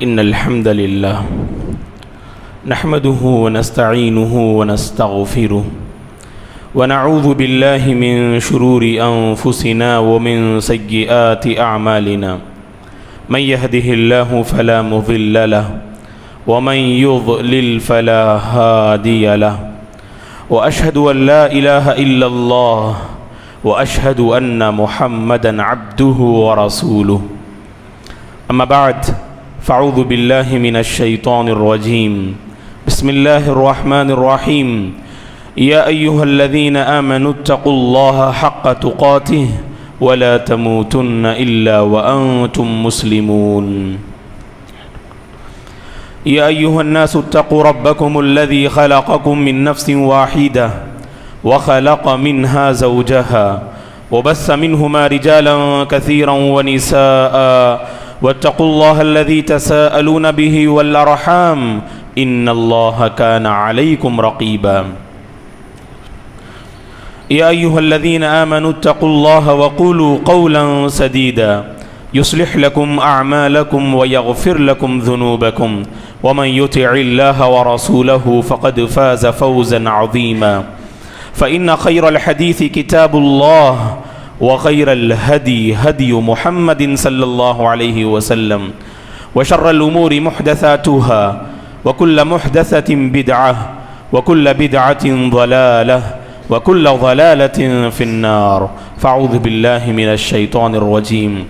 إن الحمد لله نحمده ونستعينه ونستغفره ونعوذ بالله من شرور أنفسنا ومن سيئات أعمالنا من يهده الله فلا مضل له ومن يضلل فلا هادي له وأشهد أن لا إله إلا الله وأشهد أن محمدا عبده ورسوله أما بعد فأعوذ بالله من الشيطان الرجيم بسم الله الرحمن الرحيم يا أيها الذين آمنوا اتقوا الله حق تقاته ولا تموتن إلا وأنتم مسلمون يا أيها الناس اتقوا ربكم الذي خلقكم من نفس واحدة وخلق منها زوجها وبث منهما رجالا كثيرا ونساء واتقوا الله الذي تساءلون به والأرحام إن الله كان عليكم رقيبا يا أيها الذين آمنوا اتقوا الله وقولوا قولا سديدا يصلح لكم أعمالكم ويغفر لكم ذنوبكم ومن يطع الله ورسوله فقد فاز فوزا عظيما فإن خير الحديث كتاب الله وخير الهدي هدي محمد صلى الله عليه وسلم وشر الأمور محدثاتها وكل محدثة بدعة وكل بدعة ضلالة وكل ضلالة في النار فأعوذ بالله من الشيطان الرجيم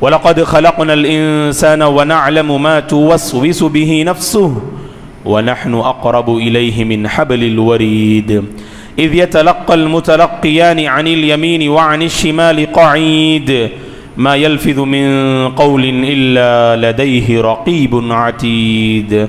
ولقد خلقنا الإنسان ونعلم ما توسوس به نفسه ونحن أقرب إليه من حبل الوريد إذ يتلقى المتلقيان عن اليمين وعن الشمال قعيد ما يلفظ من قول إلا لديه رقيب عتيد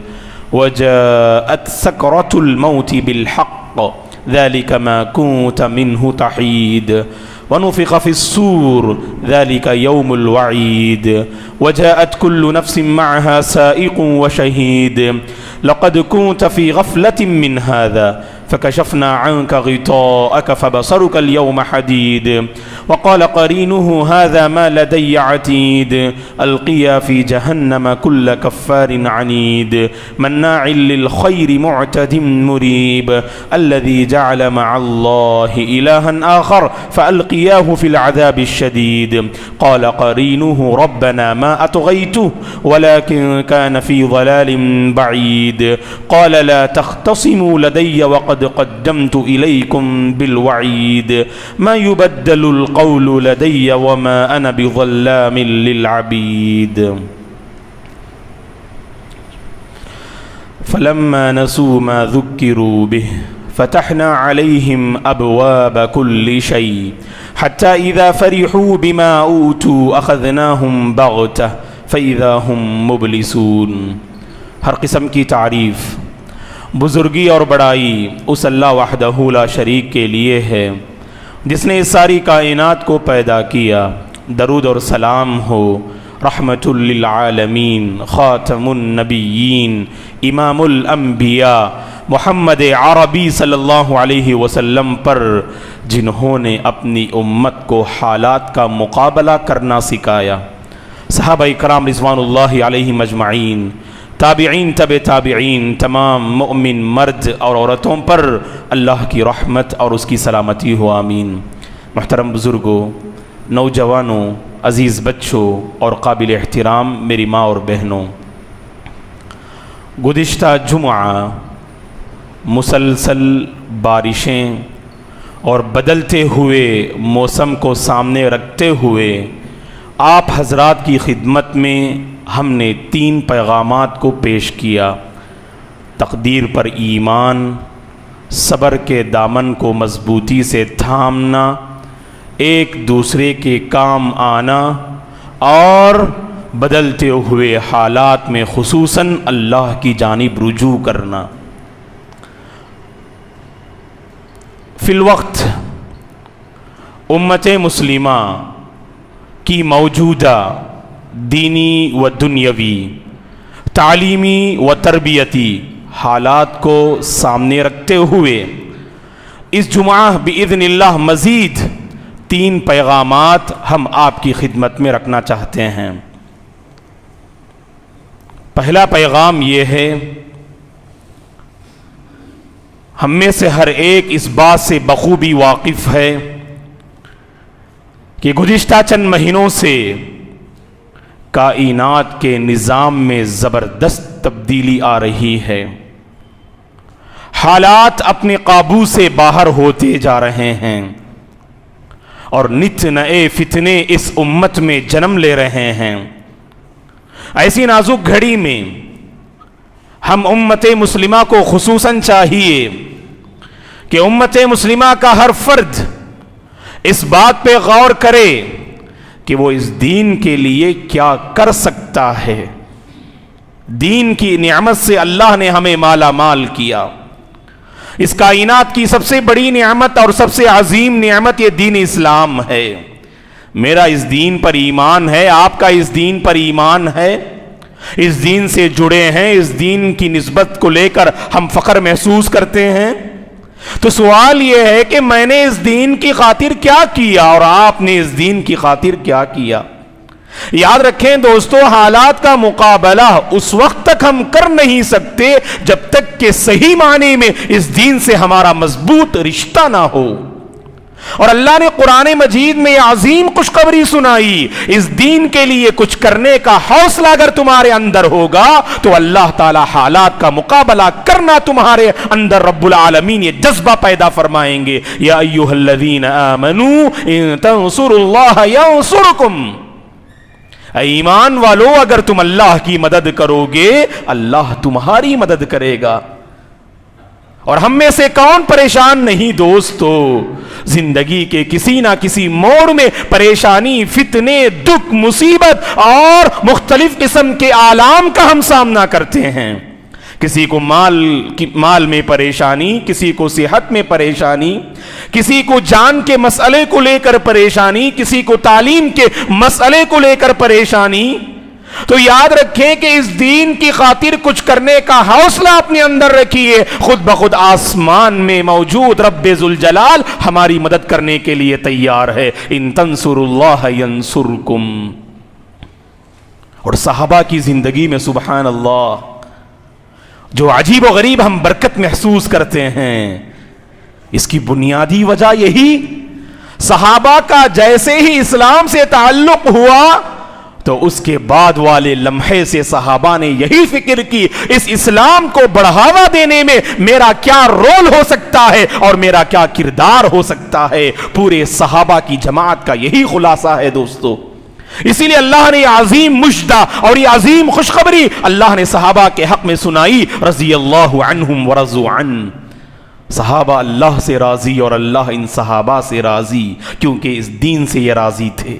وجاءت سكرة الموت بالحق ذلك ما كنت منه تحيد ونفخ في الصور ذلك يوم الوعيد وجاءت كل نفس معها سائق وشهيد لقد كنت في غفلة من هذا فكشفنا عنك غطاءك فبصرك اليوم حديد وقال قرينه هذا ما لدي عتيد ألقيا في جهنم كل كفار عنيد مناع للخير معتد مريب الذي جعل مع الله إلها آخر فألقياه في العذاب الشديد قال قرينه ربنا ما أطغيته ولكن كان في ضلال بعيد قال لا تختصموا لدي وقد قدمت إليكم بالوعيد ما يبدل القول لدي وما أنا بظلام للعبيد فلما نسوا ما ذكروا به فتحنا عليهم أبواب كل شيء حتى إذا فرحوا بما أوتوا أخذناهم بغتة فإذا هم مبلسون ہر قسم کی تعریف بزرگی اور بڑائی اس اللہ وحدہ لا شریک کے لیے ہے جس نے اس ساری کائنات کو پیدا کیا. درود اور سلام ہو رحمت للعالمین خاتم النبیین امام الانبیاء محمد عربی صلی اللہ علیہ وسلم پر جنہوں نے اپنی امت کو حالات کا مقابلہ کرنا سکھایا. صحابہ کرام رضوان اللہ علیہم اجمعین، تابعین تبع تابعین، تمام مؤمن مرد اور عورتوں پر اللہ کی رحمت اور اس کی سلامتی ہو آمین. محترم بزرگوں، نوجوانوں، عزیز بچوں اور قابل احترام میری ماں اور بہنوں، گزشتہ جمعہ مسلسل بارشیں اور بدلتے ہوئے موسم کو سامنے رکھتے ہوئے آپ حضرات کی خدمت میں ہم نے 3 پیغامات کو پیش کیا. تقدیر پر ایمان، صبر کے دامن کو مضبوطی سے تھامنا، ایک دوسرے کے کام آنا اور بدلتے ہوئے حالات میں خصوصاً اللہ کی جانب رجوع کرنا. فی الوقت امت مسلمہ کی موجودہ دینی و دنیاوی، تعلیمی و تربیتی حالات کو سامنے رکھتے ہوئے اس جمعہ بإذن اللہ مزید 3 پیغامات ہم آپ کی خدمت میں رکھنا چاہتے ہیں. پہلا پیغام یہ ہے، ہم میں سے ہر ایک اس بات سے بخوبی واقف ہے کہ گزشتہ چند مہینوں سے کائنات کے نظام میں زبردست تبدیلی آ رہی ہے، حالات اپنے قابو سے باہر ہوتے جا رہے ہیں اور نت نئے فتنے اس امت میں جنم لے رہے ہیں۔ ایسی نازک گھڑی میں ہم امت مسلمہ کو خصوصاً چاہیے کہ امت مسلمہ کا ہر فرد اس بات پہ غور کرے کہ وہ اس دین کے لیے کیا کر سکتا ہے۔ دین کی نعمت سے اللہ نے ہمیں مالا مال کیا۔ اس کائنات کی سب سے بڑی نعمت اور سب سے عظیم نعمت یہ دین اسلام ہے۔ میرا اس دین پر ایمان ہے، آپ کا اس دین پر ایمان ہے، اس دین سے جڑے ہیں، اس دین کی نسبت کو لے کر ہم فخر محسوس کرتے ہیں۔ تو سوال یہ ہے کہ میں نے اس دین کی خاطر کیا کیا اور آپ نے اس دین کی خاطر کیا کیا؟ یاد رکھیں دوستو، حالات کا مقابلہ اس وقت تک ہم کر نہیں سکتے جب تک کہ صحیح معنی میں اس دین سے ہمارا مضبوط رشتہ نہ ہو۔ اور اللہ نے قرآن مجید میں یہ عظیم خوشخبری سنائی، اس دین کے لیے کچھ کرنے کا حوصلہ اگر تمہارے اندر ہوگا تو اللہ تعالی حالات کا مقابلہ کرنا تمہارے اندر رب العالمین یہ جذبہ پیدا فرمائیں گے۔ یا ایھا الذین آمنوا ان تنصروا اللہ ینصرکم، اے ایمان والو اگر تم اللہ کی مدد کرو گے اللہ تمہاری مدد کرے گا۔ اور ہم میں سے کون پریشان نہیں دوستو؟ زندگی کے کسی نہ کسی موڑ میں پریشانی، فتنے، دکھ، مصیبت اور مختلف قسم کے آلام کا ہم سامنا کرتے ہیں۔ کسی کو مال میں پریشانی، کسی کو صحت میں پریشانی، کسی کو جان کے مسئلے کو لے کر پریشانی، کسی کو تعلیم کے مسئلے کو لے کر پریشانی۔ تو یاد رکھیں کہ اس دین کی خاطر کچھ کرنے کا حوصلہ اپنے اندر رکھیے، خود بخود آسمان میں موجود رب ذوالجلال ہماری مدد کرنے کے لیے تیار ہے۔ ان تنصروا اللہ ینصرکم۔ اور صحابہ کی زندگی میں سبحان اللہ جو عجیب و غریب ہم برکت محسوس کرتے ہیں، اس کی بنیادی وجہ یہی، صحابہ کا جیسے ہی اسلام سے تعلق ہوا تو اس کے بعد والے لمحے سے صحابہ نے یہی فکر کی، اس اسلام کو بڑھاوا دینے میں میرا کیا رول ہو سکتا ہے اور میرا کیا کردار ہو سکتا ہے۔ پورے صحابہ کی جماعت کا یہی خلاصہ ہے دوستو۔ اسی لیے اللہ نے یہ عظیم مژدہ اور یہ عظیم خوشخبری اللہ نے صحابہ کے حق میں سنائی، رضی اللہ عنہم ورضوا عنہ۔ صحابہ اللہ سے راضی اور اللہ ان صحابہ سے راضی، کیونکہ اس دین سے یہ راضی تھے،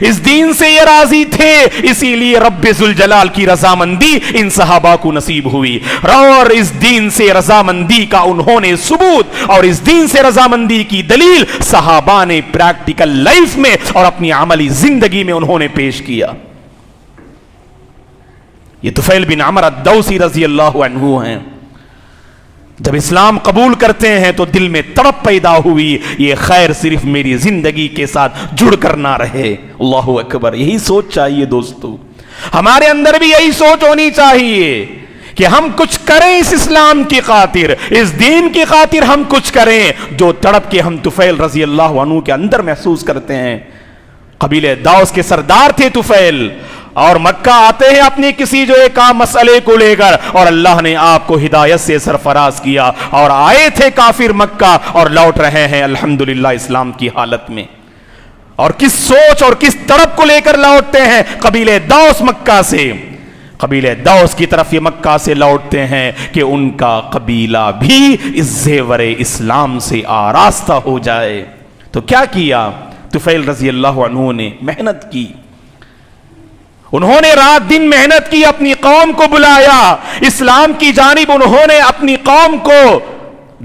اس دین سے یہ راضی تھے، اسی لیے رب ذوالجلال کی رضامندی ان صحابہ کو نصیب ہوئی، اور اس دین سے رضامندی کا انہوں نے ثبوت اور اس دین سے رضامندی کی دلیل صحابہ نے پریکٹیکل لائف میں اور اپنی عملی زندگی میں انہوں نے پیش کیا۔ یہ طفیل بن عمرو الدوسی رضی اللہ عنہ ہیں، جب اسلام قبول کرتے ہیں تو دل میں تڑپ پیدا ہوئی، یہ خیر صرف میری زندگی کے ساتھ جڑ کر نہ رہے۔ اللہ اکبر، یہی سوچ چاہیے دوستو، ہمارے اندر بھی یہی سوچ ہونی چاہیے کہ ہم کچھ کریں اس اسلام کی خاطر، اس دین کی خاطر ہم کچھ کریں، جو تڑپ کے ہم طفیل رضی اللہ عنہ کے اندر محسوس کرتے ہیں۔ قبیلہ دوس کے سردار تھے طفیل، اور مکہ آتے ہیں اپنی کسی جو ایک عام مسئلے کو لے کر، اور اللہ نے آپ کو ہدایت سے سرفراز کیا، اور آئے تھے کافر مکہ اور لوٹ رہے ہیں الحمدللہ اسلام کی حالت میں۔ اور کس سوچ اور کس طرف کو لے کر لوٹتے ہیں؟ قبیلہ دوس مکہ سے، قبیلہ دوس کی طرف یہ مکہ سے لوٹتے ہیں کہ ان کا قبیلہ بھی اس زیور اسلام سے آراستہ ہو جائے۔ تو کیا کیا طفیل رضی اللہ عنہ نے؟ محنت کی، انہوں نے رات دن محنت کی، اپنی قوم کو بلایا، اسلام کی جانب انہوں نے اپنی قوم کو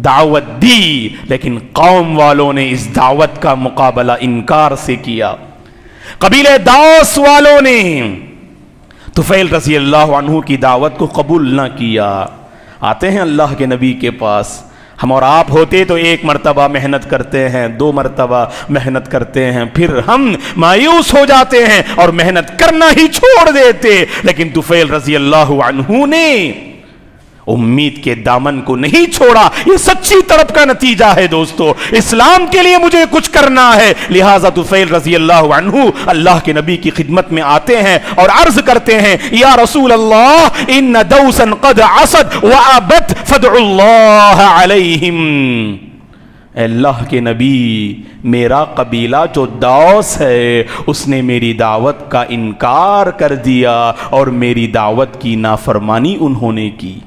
دعوت دی، لیکن قوم والوں نے اس دعوت کا مقابلہ انکار سے کیا۔ قبیلہ دوس والوں نے طفیل رضی اللہ عنہ کی دعوت کو قبول نہ کیا۔ آتے ہیں اللہ کے نبی کے پاس، ہم اور آپ ہوتے تو ایک مرتبہ محنت کرتے ہیں، 2 مرتبہ محنت کرتے ہیں، پھر ہم مایوس ہو جاتے ہیں اور محنت کرنا ہی چھوڑ دیتے. لیکن طفیل رضی اللہ عنہ نے امید کے دامن کو نہیں چھوڑا. یہ سچی طلب کا نتیجہ ہے دوستو. اسلام کے لیے مجھے کچھ کرنا ہے، لہذا طفیل رضی اللہ عنہ اللہ کے نبی کی خدمت میں آتے ہیں اور عرض کرتے ہیں یا رسول اللہ ان دوسا قد عصت وعبت فادعوا اللہ علیہم. اے اللہ کے نبی، میرا قبیلہ جو دوس ہے اس نے میری دعوت کا انکار کر دیا اور میری دعوت کی نافرمانی انہوں نے کی.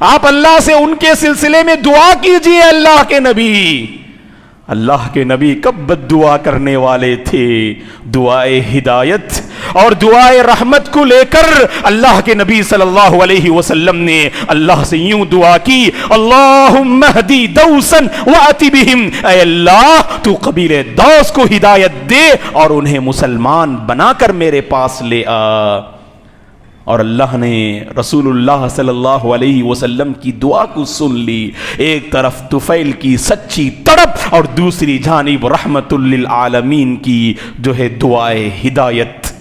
آپ اللہ سے ان کے سلسلے میں دعا کیجئے. اللہ کے نبی، اللہ کے نبی کب بد دعا کرنے والے تھے؟ دعائے ہدایت اور دعائے رحمت کو لے کر اللہ کے نبی صلی اللہ علیہ وسلم نے اللہ سے یوں دعا کی اللہم اہدی دوسا وآتی بہم. اے اللہ تو قبیلے دوس کو ہدایت دے اور انہیں مسلمان بنا کر میرے پاس لے آ. اور اللہ نے رسول اللہ صلی اللہ علیہ وسلم کی دعا کو سن لی. ایک طرف طفیل کی سچی تڑپ اور دوسری جانب رحمت للعالمین کی جو ہے دعائے ہدایت.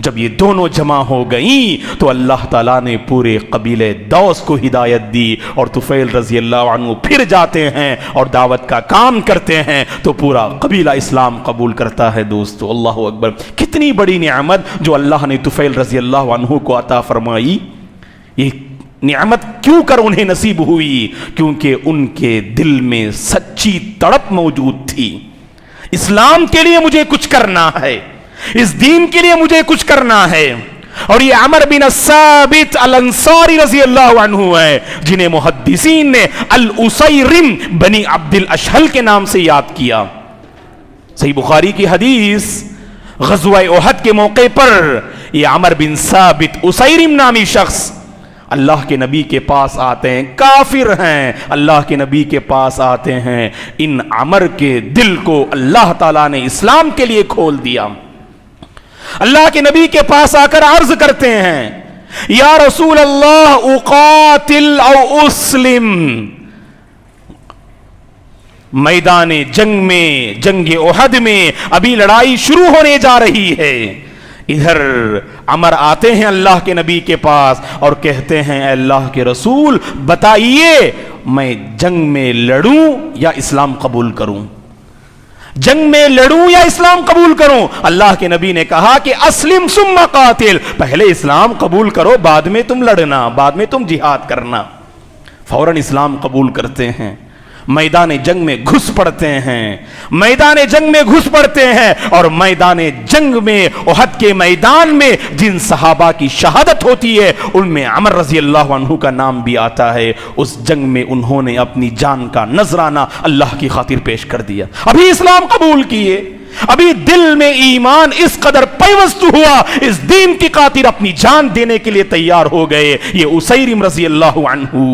جب یہ دونوں جمع ہو گئیں تو اللہ تعالیٰ نے پورے قبیلے دوس کو ہدایت دی اور طفیل رضی اللہ عنہ پھر جاتے ہیں اور دعوت کا کام کرتے ہیں تو پورا قبیلہ اسلام قبول کرتا ہے. دوستو اللہ اکبر، کتنی بڑی نعمت جو اللہ نے طفیل رضی اللہ عنہ کو عطا فرمائی. یہ نعمت کیوں کر انہیں نصیب ہوئی؟ کیونکہ ان کے دل میں سچی تڑپ موجود تھی. اسلام کے لیے مجھے کچھ کرنا ہے، اس دین کے لیے مجھے کچھ کرنا ہے. اور یہ عمر بن ثابت الانصاری رضی اللہ عنہ ہے جنہیں محدثین نے الاسیرم بنی عبد الاشہل کے نام سے یاد کیا. صحیح بخاری کی حدیث، غزوہ احد کے موقع پر یہ عمر بن ثابت اسیرم نامی شخص اللہ کے نبی کے پاس آتے ہیں. کافر ہیں، اللہ کے نبی کے پاس آتے ہیں. ان عمر کے دل کو اللہ تعالیٰ نے اسلام کے لیے کھول دیا. اللہ کے نبی کے پاس آ کر عرض کرتے ہیں یا رسول اللہ اقاتل او اسلم. میدان جنگ میں، جنگ احد میں ابھی لڑائی شروع ہونے جا رہی ہے. ادھر عمر آتے ہیں اللہ کے نبی کے پاس اور کہتے ہیں اے اللہ کے رسول بتائیے میں جنگ میں لڑوں یا اسلام قبول کروں؟ جنگ میں لڑوں یا اسلام قبول کروں؟ اللہ کے نبی نے کہا کہ اسلم ثم قاتل، پہلے اسلام قبول کرو، بعد میں تم لڑنا، بعد میں تم جہاد کرنا. فوراً اسلام قبول کرتے ہیں، میدان جنگ میں گھس پڑتے ہیں، میدان جنگ میں گھس پڑتے ہیں. اور میدان جنگ میں، احد کے میدان میں جن صحابہ کی شہادت ہوتی ہے ان میں عمر رضی اللہ عنہ کا نام بھی آتا ہے. اس جنگ میں انہوں نے اپنی جان کا نذرانہ اللہ کی خاطر پیش کر دیا. ابھی اسلام قبول کیے، ابھی دل میں ایمان اس قدر پیوست ہوا، اس دین کی خاطر اپنی جان دینے کے لیے تیار ہو گئے. یہ اسیرم رضی اللہ عنہ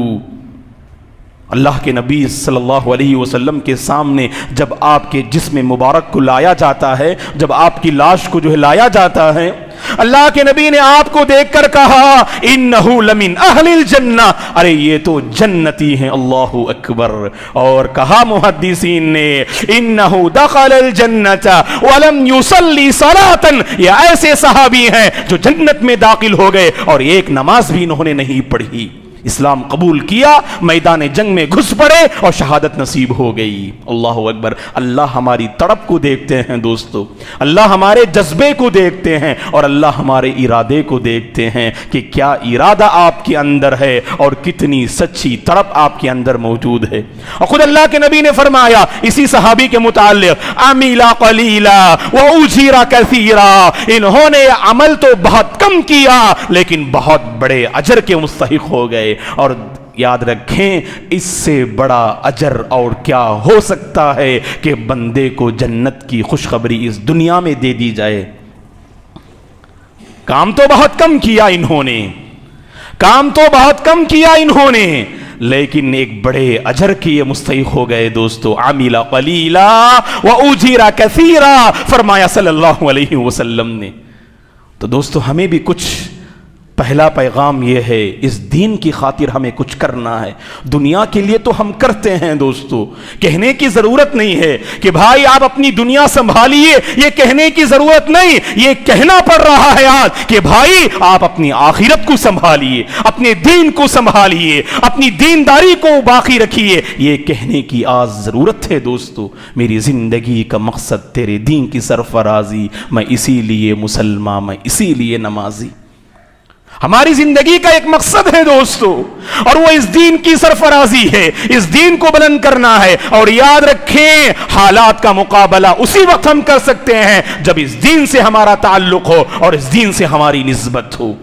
اللہ کے نبی صلی اللہ علیہ وسلم کے سامنے جب آپ کے جسم مبارک کو لایا جاتا ہے، جب آپ کی لاش کو جو ہے لایا جاتا ہے، اللہ کے نبی نے آپ کو دیکھ کر کہا انہو لمن اہل الجنہ، ارے یہ تو جنتی ہیں. اللہ اکبر. اور کہا محدثین نے انہو دخل الجنۃ ولم یصلی صلاۃ، یہ ایسے صحابی ہیں جو جنت میں داخل ہو گئے اور ایک نماز بھی انہوں نے نہیں پڑھی. اسلام قبول کیا، میدان جنگ میں گھس پڑے اور شہادت نصیب ہو گئی. اللہ اکبر. اللہ ہماری تڑپ کو دیکھتے ہیں دوستو، اللہ ہمارے جذبے کو دیکھتے ہیں اور اللہ ہمارے ارادے کو دیکھتے ہیں کہ کیا ارادہ آپ کے اندر ہے اور کتنی سچی تڑپ آپ کے اندر موجود ہے. اور خود اللہ کے نبی نے فرمایا اسی صحابی کے متعلق عملا قلیلا واجر کثیرا، انہوں نے عمل تو بہت کم کیا لیکن بہت بڑے اجر کے مستحق ہو گئے. اور یاد رکھیں اس سے بڑا اجر اور کیا ہو سکتا ہے کہ بندے کو جنت کی خوشخبری اس دنیا میں دے دی جائے. کام تو بہت کم کیا انہوں نے، کام تو بہت کم کیا انہوں نے، لیکن ایک بڑے اجر کے یہ مستحق ہو گئے. دوستو عمل قلیلا واجر کثیرا فرمایا صلی اللہ علیہ وسلم نے. تو دوستو ہمیں بھی کچھ پہلا پیغام یہ ہے، اس دین کی خاطر ہمیں کچھ کرنا ہے۔ دنیا کے لیے تو ہم کرتے ہیں دوستو، کہنے کی ضرورت نہیں ہے کہ بھائی آپ اپنی دنیا سنبھالیے، یہ کہنے کی ضرورت نہیں، یہ کہنا پڑ رہا ہے آج کہ بھائی آپ اپنی آخرت کو سنبھالیے، اپنے دین کو سنبھالیے، اپنی دینداری کو باقی رکھیے، یہ کہنے کی آج ضرورت ہے دوستو۔ میری زندگی کا مقصد تیرے دین کی سرفرازی، میں اسی لیے مسلمان، میں اسی لیے نمازی۔ ہماری زندگی کا ایک مقصد ہے دوستو، اور وہ اس دین کی سرفرازی ہے، اس دین کو بلند کرنا ہے۔ اور یاد رکھیں، حالات کا مقابلہ اسی وقت ہم کر سکتے ہیں جب اس دین سے ہمارا تعلق ہو اور اس دین سے ہماری نسبت ہو۔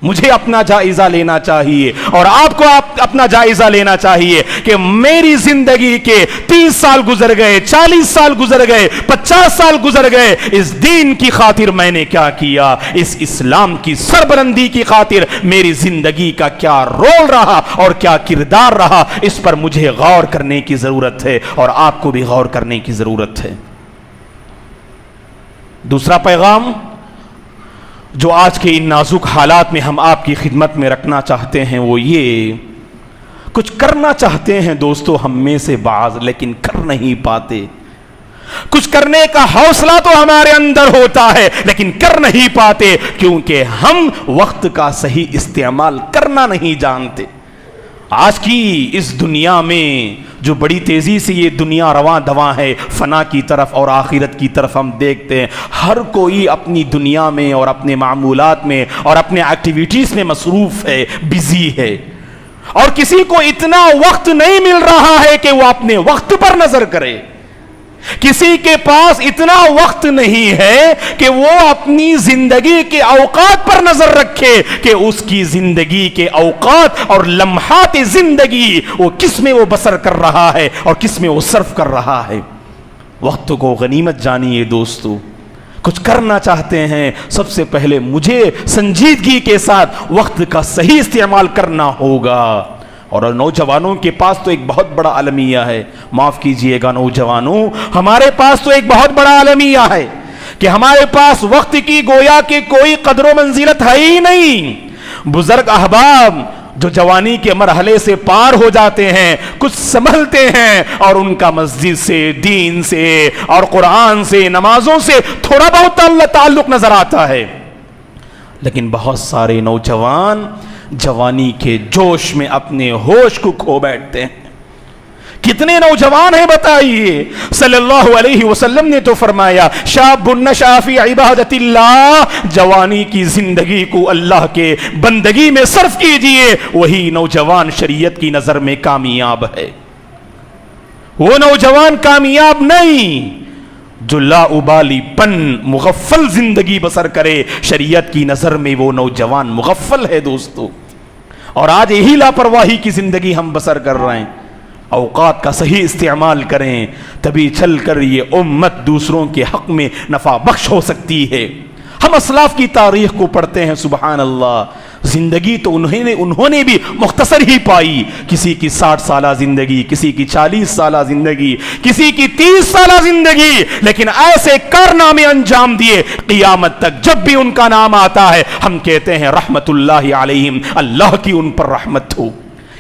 مجھے اپنا جائزہ لینا چاہیے اور آپ کو اپنا جائزہ لینا چاہیے کہ میری زندگی کے 30 سال گزر گئے، 40 سال گزر گئے، 50 سال گزر گئے، اس دین کی خاطر میں نے کیا کیا، اس اسلام کی سربلندی کی خاطر میری زندگی کا کیا رول رہا اور کیا کردار رہا، اس پر مجھے غور کرنے کی ضرورت ہے اور آپ کو بھی غور کرنے کی ضرورت ہے۔ دوسرا پیغام جو آج کے ان نازک حالات میں ہم آپ کی خدمت میں رکھنا چاہتے ہیں وہ یہ، کچھ کرنا چاہتے ہیں دوستو ہم میں سے بعض، لیکن کر نہیں پاتے۔ کچھ کرنے کا حوصلہ تو ہمارے اندر ہوتا ہے لیکن کر نہیں پاتے، کیونکہ ہم وقت کا صحیح استعمال کرنا نہیں جانتے۔ آج کی اس دنیا میں جو بڑی تیزی سے یہ دنیا رواں دواں ہے فنا کی طرف اور آخرت کی طرف، ہم دیکھتے ہیں ہر کوئی اپنی دنیا میں اور اپنے معمولات میں اور اپنے ایکٹیویٹیز میں مصروف ہے، بزی ہے، اور کسی کو اتنا وقت نہیں مل رہا ہے کہ وہ اپنے وقت پر نظر کرے۔ کسی کے پاس اتنا وقت نہیں ہے کہ وہ اپنی زندگی کے اوقات پر نظر رکھے کہ اس کی زندگی کے اوقات اور لمحات زندگی وہ کس میں وہ بسر کر رہا ہے اور کس میں وہ صرف کر رہا ہے۔ وقت کو غنیمت جانیے دوستو، کچھ کرنا چاہتے ہیں سب سے پہلے مجھے سنجیدگی کے ساتھ وقت کا صحیح استعمال کرنا ہوگا۔ اور نوجوانوں کے پاس تو ایک بہت بڑا المیہ ہے، معاف کیجئے گا نوجوانوں، ہمارے پاس تو ایک بہت بڑا المیہ ہے کہ ہمارے پاس وقت کی گویا کہ کوئی قدر و منزلت ہے ہی نہیں۔ بزرگ احباب جو جوانی کے مرحلے سے پار ہو جاتے ہیں، کچھ سنبھلتے ہیں اور ان کا مسجد سے، دین سے اور قرآن سے، نمازوں سے تھوڑا بہت تعلق نظر آتا ہے، لیکن بہت سارے نوجوان جوانی کے جوش میں اپنے ہوش کو کھو بیٹھتے ہیں۔ کتنے نوجوان ہیں بتائیے؟ صلی اللہ علیہ وسلم نے تو فرمایا شاب نشأ فی عبادت اللہ، جوانی کی زندگی کو اللہ کے بندگی میں صرف کیجئے، وہی نوجوان شریعت کی نظر میں کامیاب ہے۔ وہ نوجوان کامیاب نہیں جو لا ابالی پن مغفل زندگی بسر کرے، شریعت کی نظر میں وہ نوجوان مغفل ہے دوستو۔ اور آج یہی لاپرواہی کی زندگی ہم بسر کر رہے ہیں۔ اوقات کا صحیح استعمال کریں، تبھی چل کر یہ امت دوسروں کے حق میں نفع بخش ہو سکتی ہے۔ ہم اسلاف کی تاریخ کو پڑھتے ہیں، سبحان اللہ، زندگی تو انہوں نے بھی مختصر ہی پائی، کسی کی 60 سالہ زندگی، کسی کی 40 سالہ زندگی، کسی کی 30 سالہ زندگی، لیکن ایسے کارنامے انجام دیے قیامت تک جب بھی ان کا نام آتا ہے ہم کہتے ہیں رحمت اللہ علیہم، اللہ کی ان پر رحمت ہو۔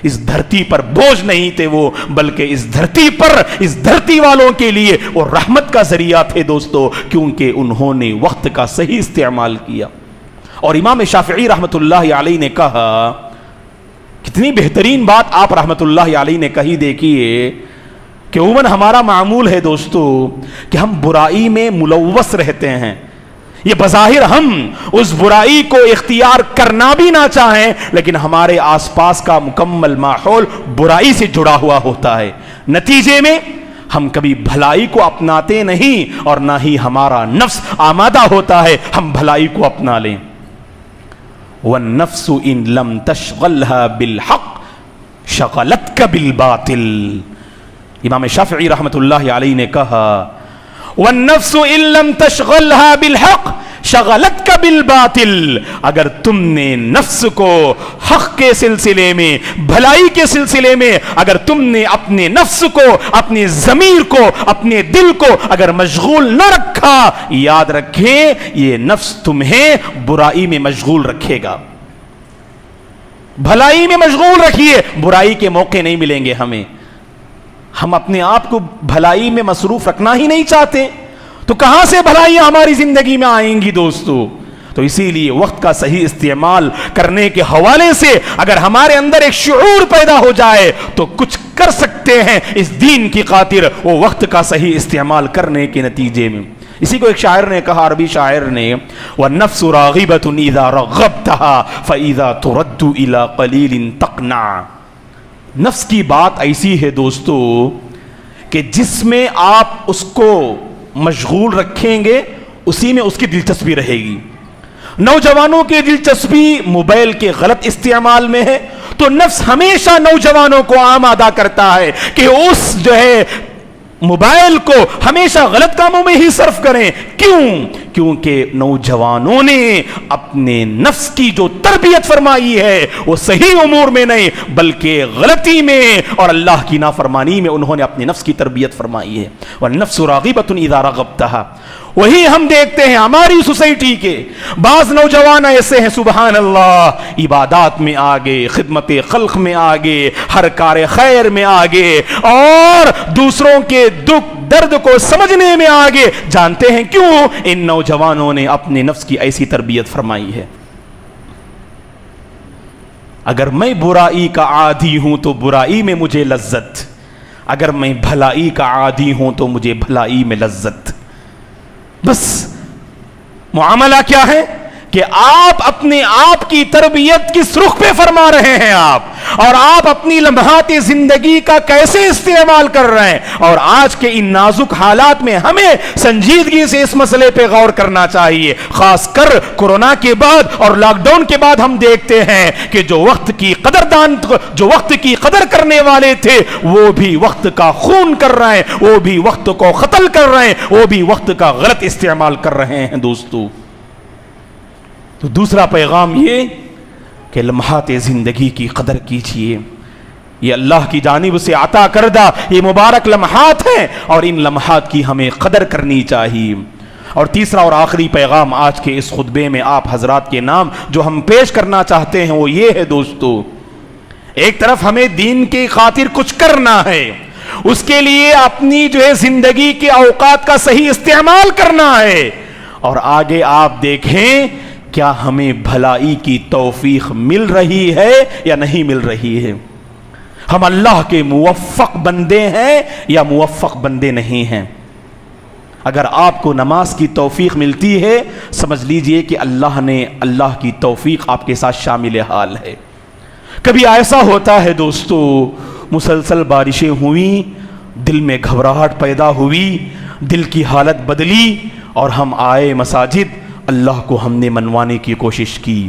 اس دھرتی پر بوجھ نہیں تھے وہ، بلکہ اس دھرتی پر، اس دھرتی والوں کے لیے وہ رحمت کا ذریعہ تھے دوستو، کیونکہ انہوں نے وقت کا صحیح استعمال کیا۔ اور امام شافعی رحمت اللہ علیہ نے کہا، کتنی بہترین بات آپ رحمت اللہ علیہ نے کہی، دیکھیے کہ عموماً ہمارا معمول ہے دوستو کہ ہم برائی میں ملوث رہتے ہیں، یہ بظاہر ہم اس برائی کو اختیار کرنا بھی نہ چاہیں، لیکن ہمارے آس پاس کا مکمل ماحول برائی سے جڑا ہوا ہوتا ہے، نتیجے میں ہم کبھی بھلائی کو اپناتے نہیں اور نہ ہی ہمارا نفس آمادہ ہوتا ہے ہم بھلائی کو اپنا لیں۔ وَالنَّفْسُ إِن لَمْ تَشْغَلْهَا بِالْحَقِّ شَغَلَتْكَ بِالْبَاطِلِ، امام شافعی رحمت اللہ علیہ نے کہا وَالنَّفْسُ إِن لَمْ تَشْغَلْهَا بِالْحَقِّ شَغَلَتْكَ بِالْبَاطِلِ، اگر تم نے نفس کو حق کے سلسلے میں، بھلائی کے سلسلے میں، اگر تم نے اپنے نفس کو، اپنے ضمیر کو، اپنے دل کو اگر مشغول نہ رکھا، یاد رکھیں یہ نفس تمہیں برائی میں مشغول رکھے گا۔ بھلائی میں مشغول رکھیے، برائی کے موقع نہیں ملیں گے ہمیں. ہم اپنے آپ کو بھلائی میں مصروف رکھنا ہی نہیں چاہتے تو کہاں سے بھلائیاں ہماری زندگی میں آئیں گی دوستو؟ تو اسی لیے وقت کا صحیح استعمال کرنے کے حوالے سے اگر ہمارے اندر ایک شعور پیدا ہو جائے تو کچھ کر سکتے ہیں اس دین کی خاطر، وہ وقت کا صحیح استعمال کرنے کے نتیجے میں. اسی کو ایک شاعر نے کہا، عربی شاعر نے، وَالنَّفْسُ رَاغِبَةٌ إِذَا رَغَّبْتَهَا فَإِذَا تُرَدُّ إِلَىٰ قَلِيلٍ تَقْنَعُ. نفس کی بات ایسی ہے دوستو کہ جس میں آپ اس کو مشغول رکھیں گے اسی میں اس کی دلچسپی رہے گی. نوجوانوں کی دلچسپی موبائل کے غلط استعمال میں ہے تو نفس ہمیشہ نوجوانوں کو آمادہ کرتا ہے کہ اس جو ہے موبائل کو ہمیشہ غلط کاموں میں ہی صرف کریں. کیوں؟ کیونکہ نوجوانوں نے اپنے نفس کی جو تربیت فرمائی ہے وہ صحیح امور میں نہیں بلکہ غلطی میں اور اللہ کی نافرمانی میں انہوں نے اپنے نفس کی تربیت فرمائی ہے. وَالنَّفْسُ رَاغِبَةٌ إِذَا رَغَبْتَهَا. وہی ہم دیکھتے ہیں ہماری سوسائٹی کے بعض نوجوان ایسے ہیں سبحان اللہ، عبادات میں آگے، خدمت خلق میں آگے، ہر کار خیر میں آگے، اور دوسروں کے دکھ درد کو سمجھنے میں آگے. جانتے ہیں کیوں؟ ان نوجوانوں نے اپنے نفس کی ایسی تربیت فرمائی ہے. اگر میں برائی کا عادی ہوں تو برائی میں مجھے لذت، اگر میں بھلائی کا عادی ہوں تو مجھے بھلائی میں لذت. بس معاملہ کیا ہے کہ آپ اپنے آپ کی تربیت کس رخ پہ فرما رہے ہیں اور آپ اپنی لمحات زندگی کا کیسے استعمال کر رہے ہیں. اور آج کے ان نازک حالات میں ہمیں سنجیدگی سے اس مسئلے پہ غور کرنا چاہیے. خاص کر کورونا کے بعد اور لاک ڈاؤن کے بعد ہم دیکھتے ہیں کہ جو وقت کی قدر کرنے والے تھے وہ بھی وقت کا خون کر رہے ہیں، وہ بھی وقت کو قتل کر رہے ہیں، وہ بھی وقت کا غلط استعمال کر رہے ہیں دوستو. تو دوسرا پیغام یہ کہ لمحات زندگی کی قدر کیجئے. یہ اللہ کی جانب سے عطا کردہ یہ مبارک لمحات ہیں اور ان لمحات کی ہمیں قدر کرنی چاہیے. اور تیسرا اور آخری پیغام آج کے اس خطبے میں آپ حضرات کے نام جو ہم پیش کرنا چاہتے ہیں وہ یہ ہے دوستو، ایک طرف ہمیں دین کی خاطر کچھ کرنا ہے، اس کے لیے اپنی جو ہے زندگی کے اوقات کا صحیح استعمال کرنا ہے، اور آگے آپ دیکھیں کیا ہمیں بھلائی کی توفیق مل رہی ہے یا نہیں مل رہی ہے. ہم اللہ کے موفق بندے ہیں یا موفق بندے نہیں ہیں. اگر آپ کو نماز کی توفیق ملتی ہے سمجھ لیجئے کہ اللہ کی توفیق آپ کے ساتھ شامل حال ہے. کبھی ایسا ہوتا ہے دوستو مسلسل بارشیں ہوئیں، دل میں گھبراہٹ پیدا ہوئی، دل کی حالت بدلی اور ہم آئے مساجد، اللہ کو ہم نے منوانے کی کوشش کی،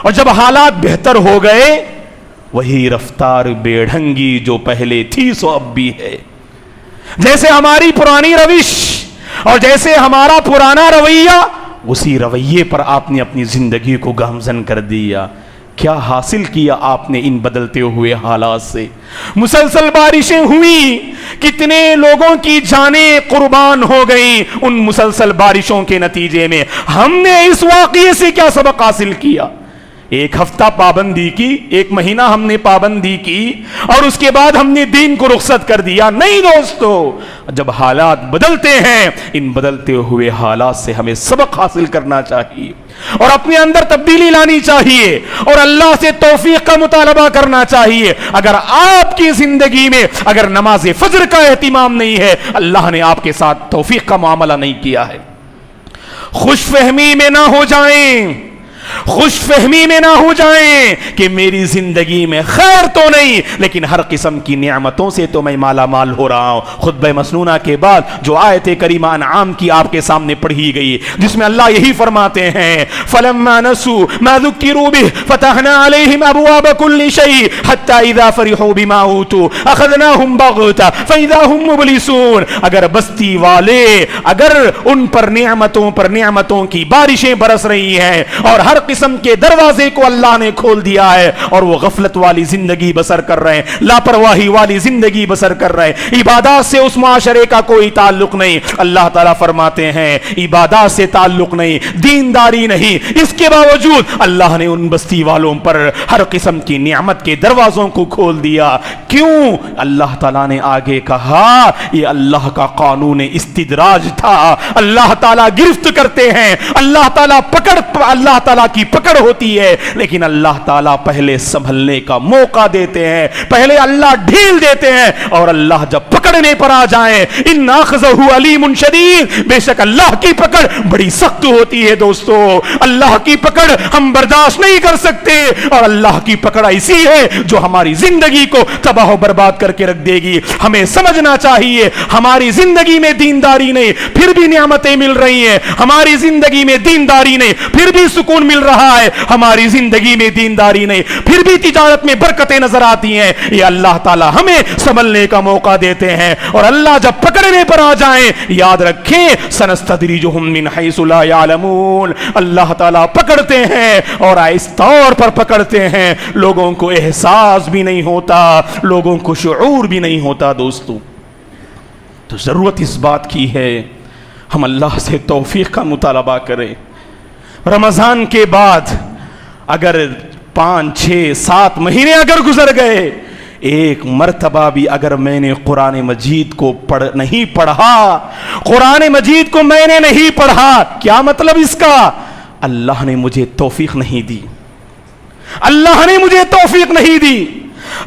اور جب حالات بہتر ہو گئے وہی رفتار بے ڈھنگی جو پہلے تھی سو اب بھی ہے. جیسے ہماری پرانی روش اور جیسے ہمارا پرانا رویہ اسی رویے پر آپ نے اپنی زندگی کو گامزن کر دیا. کیا حاصل کیا آپ نے ان بدلتے ہوئے حالات سے؟ مسلسل بارشیں ہوئیں، کتنے لوگوں کی جانیں قربان ہو گئیں ان مسلسل بارشوں کے نتیجے میں. ہم نے اس واقعے سے کیا سبق حاصل کیا؟ ایک ہفتہ پابندی کی، ایک مہینہ ہم نے پابندی کی اور اس کے بعد ہم نے دین کو رخصت کر دیا؟ نہیں دوستو، جب حالات بدلتے ہیں ان بدلتے ہوئے حالات سے ہمیں سبق حاصل کرنا چاہیے اور اپنے اندر تبدیلی لانی چاہیے اور اللہ سے توفیق کا مطالبہ کرنا چاہیے. اگر آپ کی زندگی میں اگر نماز فجر کا اہتمام نہیں ہے، اللہ نے آپ کے ساتھ توفیق کا معاملہ نہیں کیا ہے. خوش فہمی میں نہ ہو جائیں، خوش فہمی میں نہ ہو جائیں کہ میری زندگی میں خیر تو نہیں لیکن ہر قسم کی نعمتوں سے تو میں مالا مال ہو رہا ہوں. خطبہ مسنونہ کے بعد جو آیت کریمہ انعام کی آپ کے سامنے پڑھی گئی جس میں اللہ یہی فرماتے ہیں فَلَمَّا نَسُوا مَا ذُكِّرُوا بِهِ فَتَحْنَا عَلَيْهِمْ أَبْوَابَ كُلِّ شَيْءٍ حَتَّى إِذَا فَرِحُوا بِمَا أُوتُوا أَخَذْنَاهُمْ بَغْتَةً فَإِذَا هُمْ مُبْلِسُونَ. اگر بستی والے اگر ان پر نعمتوں کی بارشیں برس رہی ہیں اور ہر قسم کے دروازے کو اللہ نے کھول دیا ہے اور وہ غفلت والی زندگی بسر کر رہے ہیں، لاپرواہی والی زندگی بسر کر رہے ہیں، عبادات سے اس معاشرے کا کوئی تعلق نہیں۔ اللہ تعالیٰ فرماتے ہیں عبادات سے تعلق نہیں، دینداری نہیں، اس کے باوجود اللہ نے ان بستی والوں پر ہر قسم کی نعمت کے دروازوں کو کھول دیا۔ کیوں؟ اللہ تعالیٰ نے آگے کہا یہ اللہ کا قانون استدراج تھا۔ اللہ تعالیٰ گرفت کرتے ہیں، اللہ تعالیٰ کی پکڑ ہوتی ہے، لیکن اللہ تعالیٰ پہلے سنبھلنے کا موقع دیتے ہیں، پہلے اللہ ڈھیل دیتے ہیں، اور اللہ جب پکڑنے پر آ جائیں ان اخذہ علیم شدید، بے شک اللہ کی پکڑ بڑی سخت ہوتی ہے دوستو۔ اللہ کی پکڑ ہم برداشت نہیں کر سکتے، اور اللہ کی پکڑ ایسی ہے جو ہماری زندگی کو تباہ و برباد کر کے رکھ دے گی۔ ہمیں سمجھنا چاہیے ہماری زندگی میں دینداری نہیں پھر بھی نعمتیں مل رہی ہیں، ہماری زندگی میں دینداری نہیں پھر بھی سکون مل رہا ہے، ہماری زندگی میں دینداری نہیں پھر بھی تجارت میں برکتیں نظر آتی ہیں۔ یہ اللہ تعالی ہمیں سنبھلنے کا موقع دیتے ہیں، اور اللہ جب پکڑنے پر آ جائیں یاد رکھیں سنستدرجہم من حیث لا یعلمون، اللہ تعالیٰ پکڑتے ہیں اور آہستہ طور پر پکڑتے ہیں، لوگوں کو احساس بھی نہیں ہوتا، لوگوں کو شعور بھی نہیں ہوتا دوستو۔ تو ضرورت اس بات کی ہے ہم اللہ سے توفیق کا مطالبہ کریں۔ رمضان کے بعد اگر 5 6 7 مہینے اگر گزر گئے، ایک مرتبہ بھی اگر میں نے قرآن مجید کو نہیں پڑھا، قرآن مجید کو میں نے نہیں پڑھا، کیا مطلب اس کا؟ اللہ نے مجھے توفیق نہیں دی، اللہ نے مجھے توفیق نہیں دی۔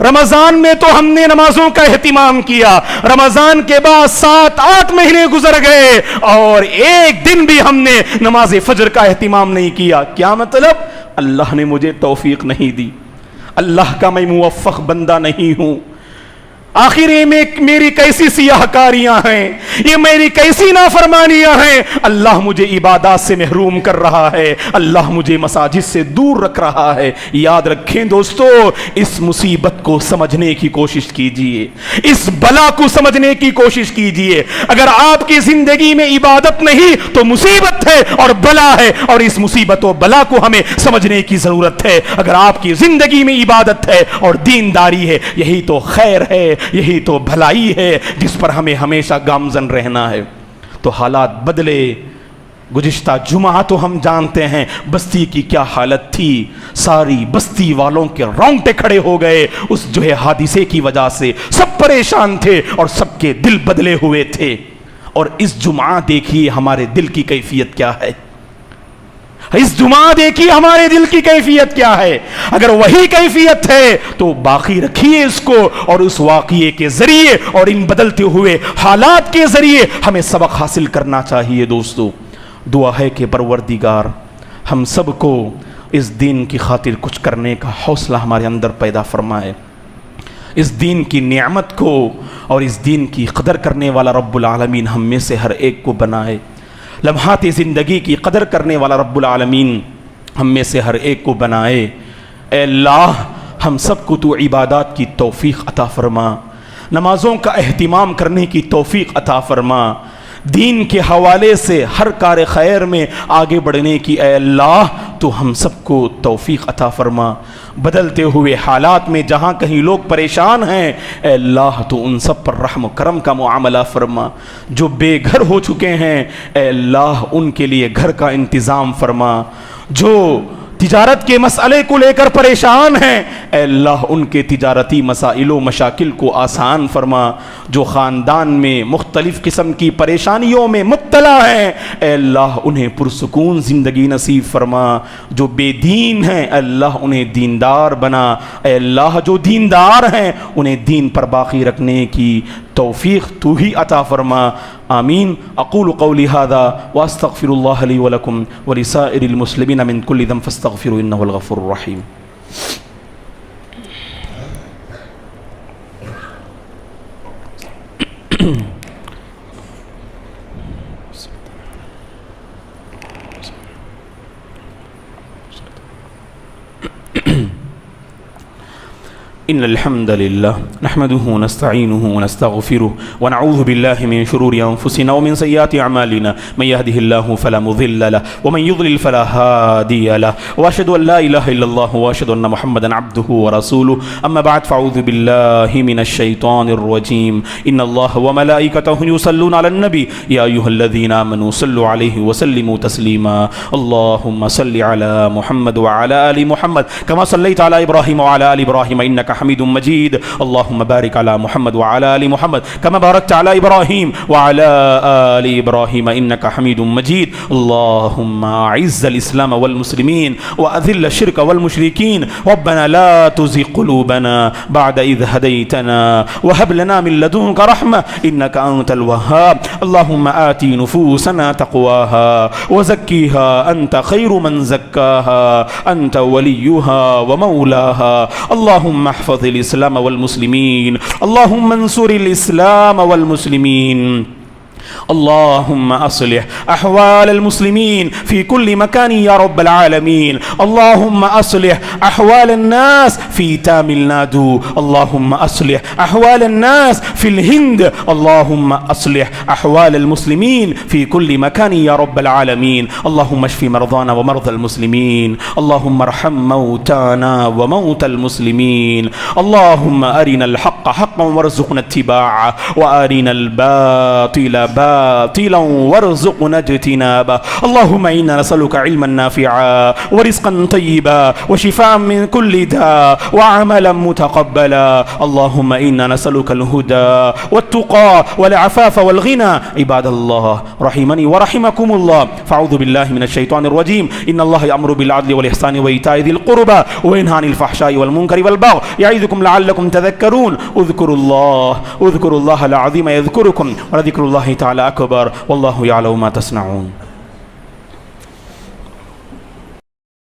رمضان میں تو ہم نے نمازوں کا اہتمام کیا، رمضان کے بعد 7 8 مہینے گزر گئے اور ایک دن بھی ہم نے نماز فجر کا اہتمام نہیں کیا، کیا مطلب؟ اللہ نے مجھے توفیق نہیں دی، اللہ کا میں موفق بندہ نہیں ہوں۔ آخر یہ میری کیسی سیاہ کاریاں ہیں، یہ میری کیسی نافرمانیاں ہیں، اللہ مجھے عبادات سے محروم کر رہا ہے، اللہ مجھے مساجد سے دور رکھ رہا ہے۔ یاد رکھیں دوستو، اس مصیبت کو سمجھنے کی کوشش کیجئے، اس بلا کو سمجھنے کی کوشش کیجئے۔ اگر آپ کی زندگی میں عبادت نہیں تو مصیبت ہے اور بلا ہے، اور اس مصیبت و بلا کو ہمیں سمجھنے کی ضرورت ہے۔ اگر آپ کی زندگی میں عبادت ہے اور دینداری ہے، یہی تو خیر ہے، یہی تو بھلائی ہے جس پر ہمیں ہمیشہ گامزن رہنا ہے۔ تو حالات بدلے، گزشتہ جمعہ تو ہم جانتے ہیں بستی کی کیا حالت تھی، ساری بستی والوں کے رونگٹے کھڑے ہو گئے اس جو ہے حادثے کی وجہ سے، سب پریشان تھے اور سب کے دل بدلے ہوئے تھے۔ اور اس جمعہ دیکھیے ہمارے دل کی کیفیت کیا ہے، اس جمعہ دیکھیے ہمارے دل کی کیفیت کیا ہے۔ اگر وہی کیفیت ہے تو باقی رکھیے اس کو، اور اس واقعے کے ذریعے اور ان بدلتے ہوئے حالات کے ذریعے ہمیں سبق حاصل کرنا چاہیے دوستو۔ دعا ہے کہ پروردگار ہم سب کو اس دین کی خاطر کچھ کرنے کا حوصلہ ہمارے اندر پیدا فرمائے، اس دین کی نعمت کو اور اس دین کی قدر کرنے والا رب العالمین ہم میں سے ہر ایک کو بنائے، لمحات زندگی کی قدر کرنے والا رب العالمین ہم میں سے ہر ایک کو بنائے۔ اے اللہ ہم سب کو تو عبادات کی توفیق عطا فرما، نمازوں کا اہتمام کرنے کی توفیق عطا فرما، دین کے حوالے سے ہر کار خیر میں آگے بڑھنے کی اے اللہ تو ہم سب کو توفیق عطا فرما۔ بدلتے ہوئے حالات میں جہاں کہیں لوگ پریشان ہیں اے اللہ تو ان سب پر رحم و کرم کا معاملہ فرما، جو بے گھر ہو چکے ہیں اے اللہ ان کے لیے گھر کا انتظام فرما، جو تجارت کے مسئلے کو لے کر پریشان ہیں اے اللہ ان کے تجارتی مسائل و مشاکل کو آسان فرما، جو خاندان میں مختلف قسم کی پریشانیوں میں مبتلا ہیں اے اللہ انہیں پرسکون زندگی نصیب فرما، جو بے دین ہیں اے اللہ انہیں دیندار بنا، اے اللہ جو دیندار ہیں انہیں دین پر باقی رکھنے کی توفیق تو ہی عطا فرما۔ آمین۔ اقول قولی ھذا واستغفر اللہ لی ولکم ولسائر المسلمین من کل ذنب فاستغفروا انہ الغفور الرحیم۔ إن الحمد لله نحمده ونستعينه ونستغفره ونعوذ بالله من شرور أنفسنا ومن سيئات أعمالنا من يهده الله فلا مضل له ومن يضلل فلا هادي له وأشهد أن لا إله إلا الله وأشهد أن محمدا عبده ورسوله أما بعد فأعوذ بالله من الشيطان الرجيم إن الله وملائكته يصلون على النبي يا أيها الذين آمنوا صلوا عليه وسلموا تسليما اللهم صل على محمد وعلى آل محمد كما صليت على إبراهيم وعلى آل إبراهيم إنك حميد مجيد اللهم بارك على محمد وعلى آل محمد كما باركت على إبراهيم وعلى آل إبراهيم إنك حميد مجيد اللهم أعز الإسلام والمسلمين وأذل الشرك والمشركين ربنا لا تزغ قلوبنا بعد إذ هديتنا وهب لنا من لدنك رحمة إنك أنت الوهاب اللهم آت نفوسنا تقواها وزكيها أنت خير من زكاها أنت وليها ومولاها اللهم احفظ الإسلام والمسلمين اللهم انصر الإسلام والمسلمين اللهم أصلح أحوال المسلمين في كل مكان يا رب العالمين اللهم أصلح أحوال الناس في تامل نادو اللهم أصلح أحوال الناس في الهند اللهم أصلح أحوال المسلمين في كل مكان يا رب العالمين اللهم اشف مرضانا ومرضى المسلمين اللهم ارحم موتانا وموتى المسلمين اللهم أرنا الحق حقا وارزقنا اتباعه وأرنا الباطل باطلا وارزقنا اجتنابه اللهم إنا نسألك علما نافعا ورزقا طيبا وشفاء من كل داء وعملا متقبلا اللهم إنا نسألك الهدى والتقى والعفاف والغنى عباد الله رحمني ورحمكم الله فأعوذ بالله من الشيطان الرجيم إن الله يأمر بالعدل والإحسان وإيتاء ذي القربى وينهى عن الفحشاء والمنكر والبغي يعظكم لعلكم تذكرون اذكروا الله العظيم يذكركم ولذكر الله تعالى أكبر والله يعلم ما تصنعون